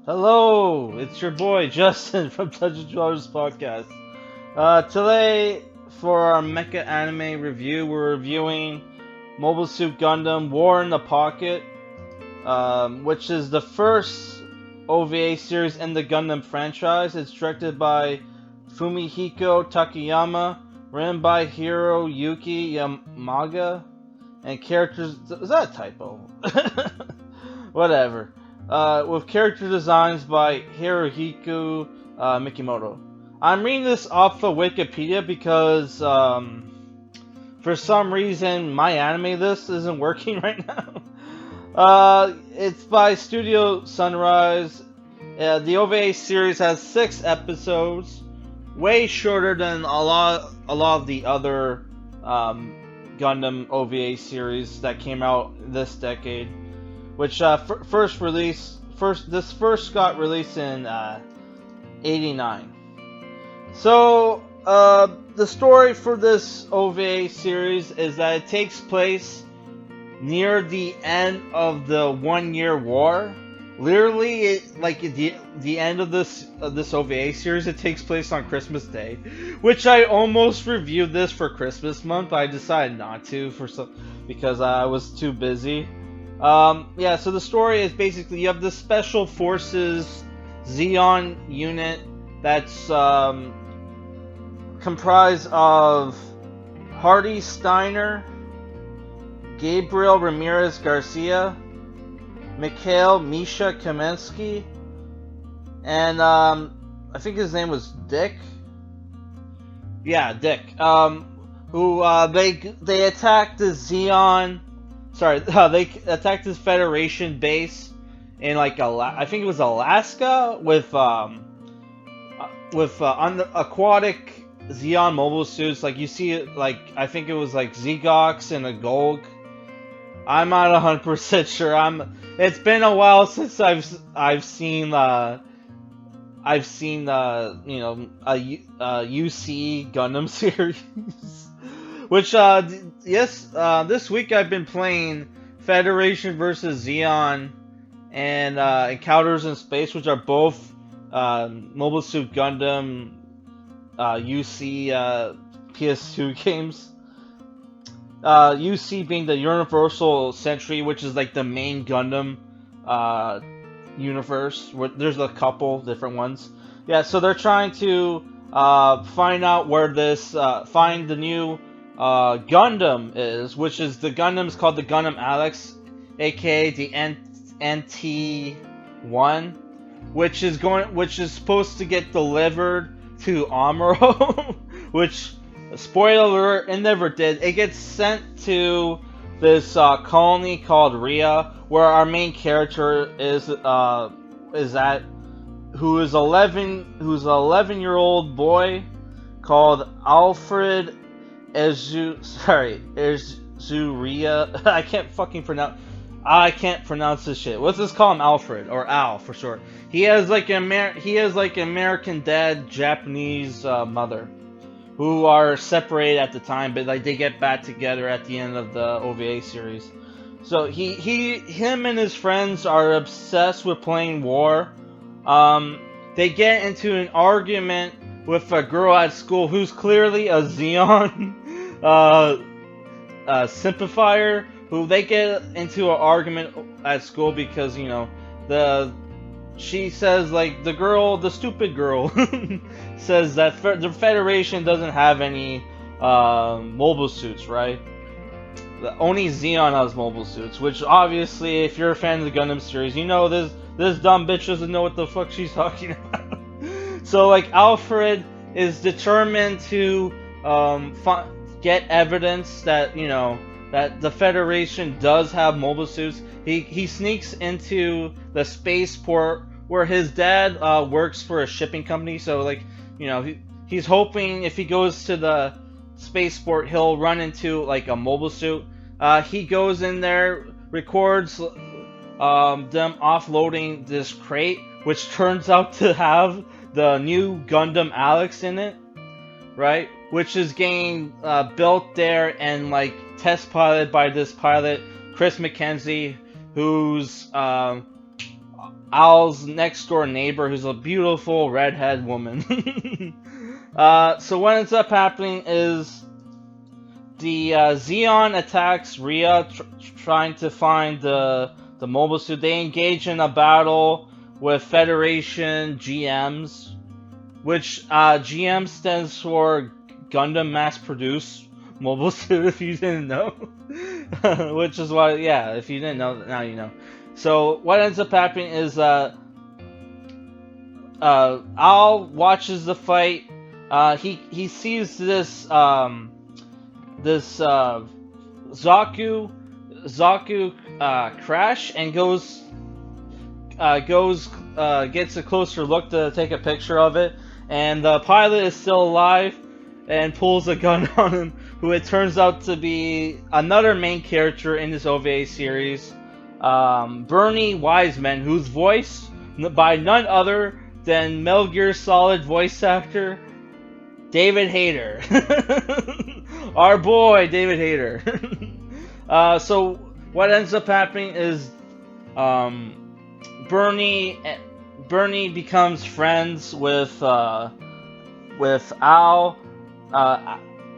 Hello, it's your boy Justin from Dungeon Dwellers Podcast. Today, for our Mecha anime review, we're reviewing Mobile Suit Gundam War in the Pocket, which is the first OVA series in the Gundam franchise. It's directed by Fumihiko Takayama, written by Hiroyuki Yamaga, and characters. Is that a typo? Whatever. With character designs by Hirohiko Mikimoto. I'm reading this off of Wikipedia because for some reason my anime list isn't working right now. It's by Studio Sunrise. The OVA series has 6 episodes, way shorter than a lot of the other Gundam OVA series that came out this decade. Which first got released in '89. So the story for this OVA series is that it takes place near the end of the 1-year war. Literally, the end of this OVA series, it takes place on Christmas Day, which I almost reviewed this for Christmas month, but I decided not to because I was too busy. Yeah, so the story is basically you have the Special Forces Zeon unit that's comprised of Hardy Steiner, Gabriel Ramirez Garcia, Mikhail Misha Kamensky, and I think his name was Dick. Yeah, Dick. Who they attacked the Zeon. Sorry, they attacked this Federation base in I think it was Alaska with aquatic Zeon mobile suits. Like you see it, I think it was Zegox and a Golg. I'm not 100% sure. It's been a while since I've seen a UC Gundam series. Which, yes, this week I've been playing Federation vs. Zeon and Encounters in Space, which are both Mobile Suit Gundam UC PS2 games. UC being the Universal Century, which is like the main Gundam universe. There's a couple different ones. Yeah, so they're trying to find out where find the new Gundam is, which is the Gundam's called the Gundam Alex, aka the NT1, which is supposed to get delivered to Amuro, which, spoiler alert, it never did. It gets sent to this colony called Rhea, where our main character is at, who's an 11-year-old boy called Alfred Ezuria. I can't pronounce this shit. Let's just call him Alfred, or Al for short. He has American dad, Japanese mother, who are separated at the time, but they get back together at the end of the OVA series. So him and his friends are obsessed with playing war. They get into an argument with a girl at school who's clearly a Zeon sympathizer, who they get into an argument at school because, she says, the stupid girl says that the Federation doesn't have any mobile suits, right? Only Zeon has mobile suits, which obviously, if you're a fan of the Gundam series, you know this dumb bitch doesn't know what the fuck she's talking about. So, Alfred is determined to get evidence that, that the Federation does have mobile suits. He sneaks into the spaceport where his dad works for a shipping company. So, he's hoping if he goes to the spaceport, he'll run into, a mobile suit. He goes in there, records them offloading this crate, which turns out to have the new Gundam Alex in it, right? Which is getting built there and test piloted by this pilot, Chris McKenzie, who's Al's next door neighbor, who's a beautiful redhead woman. So what ends up happening is the Zeon attacks Rhea, trying to find the mobile suit. They engage in a battle with Federation GMs, which GM stands for Gundam Mass Produce Mobile Suit, if you didn't know. Which is why, yeah, if you didn't know, now you know. So what ends up happening is Al watches the fight. He sees this Zaku crash and gets a closer look to take a picture of it, and the pilot is still alive and pulls a gun on him, who it turns out to be another main character in this OVA series, Bernie Wiseman, who's voiced by none other than Metal Gear Solid voice actor David Hayter. Our boy David Hayter. So what ends up happening is Bernie becomes friends with Al.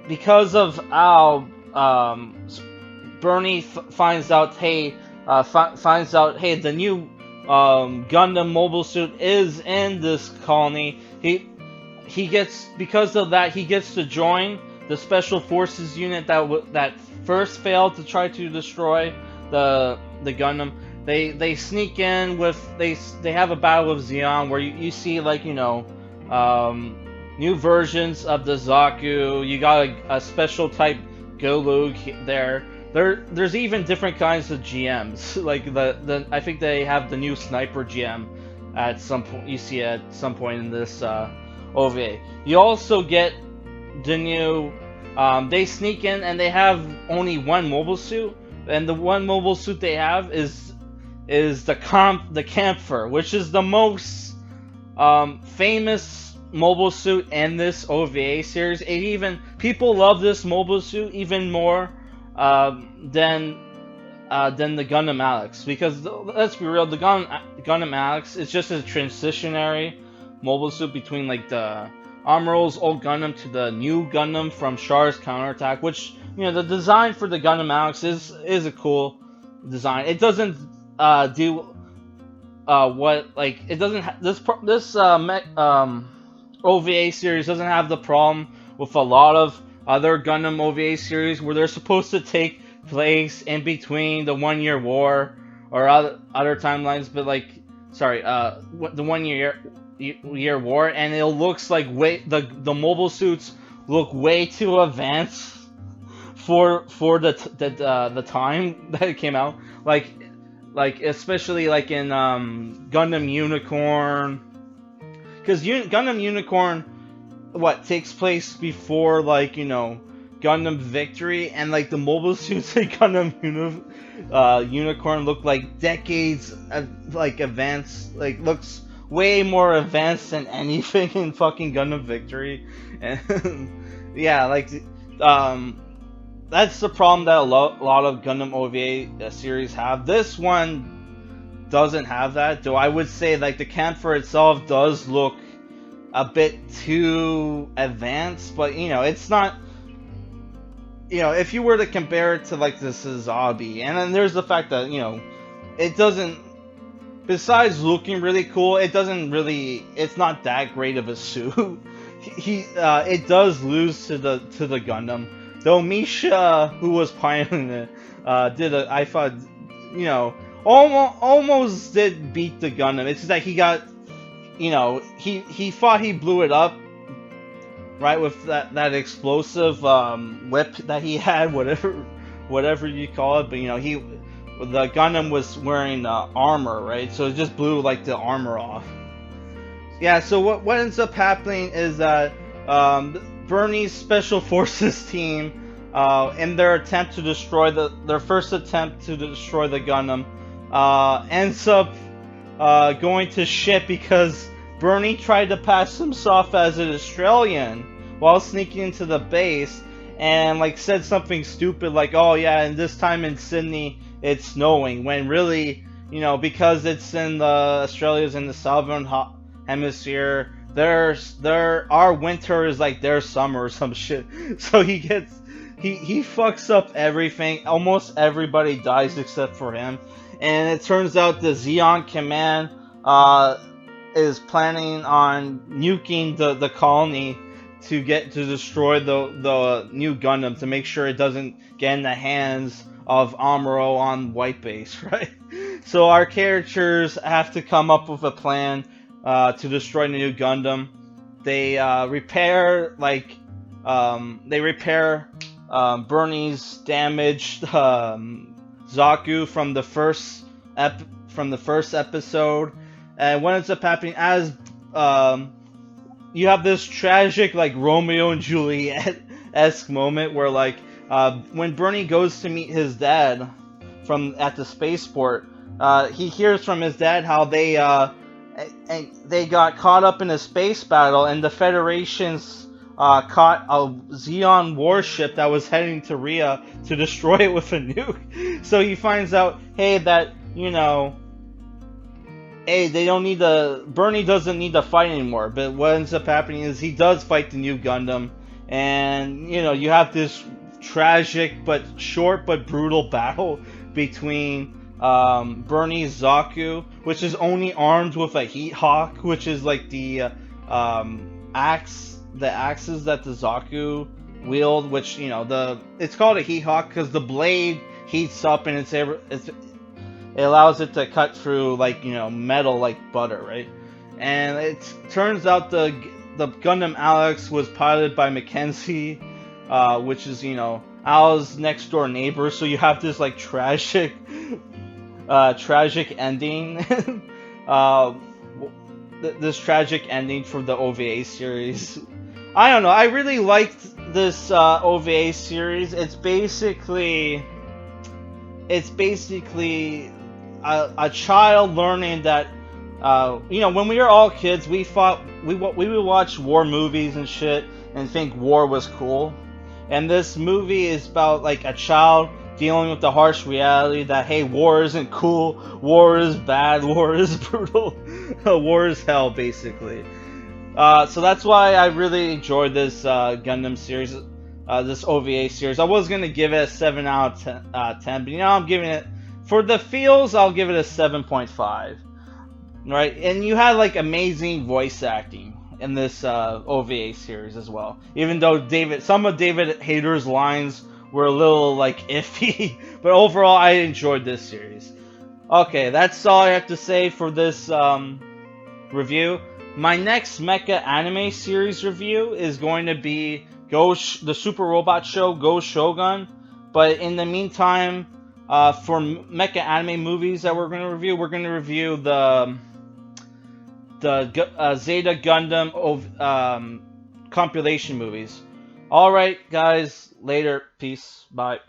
Because of Al, Bernie finds out, hey, the new Gundam mobile suit is in this colony. He gets, because of that, he gets to join the Special Forces unit that first failed to try to destroy the Gundam. They sneak in with, they have a battle with Zeon where you see, like, you know, new versions of the Zaku. You got a special type Golug there. There's even different kinds of GMs. Like I think they have the new Sniper GM at some point. You see at some point in this OVA. You also get the new. They sneak in and they have only one mobile suit, and the one mobile suit they have is the Camphor, which is the most famous mobile suit in this OVA series. People love this mobile suit even more than the Gundam Alex, because let's be real, the Gundam Alex is just a transitionary mobile suit between like the Amuro's old Gundam to the new Gundam from Char's Counterattack, which, you know, the design for the Gundam Alex is a cool design. It doesn't do what, like, it doesn't this OVA series doesn't have the problem with a lot of other Gundam OVA series where they're supposed to take place in between the 1 year war or other timelines, but like, sorry, the 1 year war, and it looks like the mobile suits look way too advanced for the time that it came out, like especially like in Gundam Unicorn. Because Gundam Unicorn, takes place before, like, you know, Gundam Victory, and like the mobile suits in Gundam Unicorn look like decades, like advanced, like looks way more advanced than anything in fucking Gundam Victory, and yeah, like that's the problem that a lot of Gundam OVA series have. This one doesn't have that, though I would say like the Camphor itself does look a bit too advanced, but you know, it's not, you know, if you were to compare it to like the Sazabi, and then there's the fact that, you know, it doesn't, besides looking really cool, it's not that great of a suit. It does lose to the Gundam, though Misha, who was piloting it, I thought, you know, almost did beat the Gundam. It's just that he got, you know, he thought he blew it up, right, with that explosive whip that he had, whatever you call it. But you know, the Gundam was wearing armor, right? So it just blew like the armor off. Yeah. So what ends up happening is that Bernie's Special Forces team, in their attempt to destroy their first attempt to destroy the Gundam, ends up going to shit because Bernie tried to pass himself as an Australian while sneaking into the base, and like said something stupid like, oh yeah, and this time in Sydney it's snowing, when really, because it's in the Australia's in the southern hemisphere. Our winter is like their summer or some shit. So he fucks up everything. Almost everybody dies except for him. And it turns out the Zeon Command is planning on nuking the colony to destroy the new Gundam to make sure it doesn't get in the hands of Amuro on White Base, right? So our characters have to come up with a plan to destroy the new Gundam. They repair Bernie's damaged Zaku from the first episode, and what ends up happening as you have this tragic like Romeo and Juliet-esque moment where when Bernie goes to meet his dad at the spaceport, he hears from his dad how they got caught up in a space battle, and the Federation's caught a Zeon warship that was heading to Rhea to destroy it with a nuke. So he finds out, hey, Bernie doesn't need to fight anymore. But what ends up happening is he does fight the new Gundam, and you have this tragic but short but brutal battle between Bernie's Zaku, which is only armed with a Heat Hawk, which is like the axes that the Zaku wield, which it's called a Heat Hawk because the blade heats up and it allows it to cut through metal like butter, right? And it turns out the Gundam Alex was piloted by Mackenzie, which is Al's next door neighbor. So you have this tragic ending. This tragic ending for the OVA series. I don't know. I really liked this OVA series. It's basically a child learning that when we were all kids, we would watch war movies and shit and think war was cool. And this movie is about a child dealing with the harsh reality that, hey, war isn't cool, war is bad, war is brutal, war is hell, basically. So that's why I really enjoyed this Gundam series, this OVA series. I was gonna give it a 7 out of 10, but I'm giving it, for the feels, I'll give it a 7.5. Right, and you had amazing voice acting in this OVA series as well. Even though some of David Hayter's lines were a little iffy, but overall I enjoyed this series. Okay, that's all I have to say for this review. My next Mecha anime series review is going to be the Super Robot Show Goshogun. But in the meantime, for Mecha anime movies that we're going to review the Zeta Gundam compilation movies. Alright, guys, later. Peace. Bye.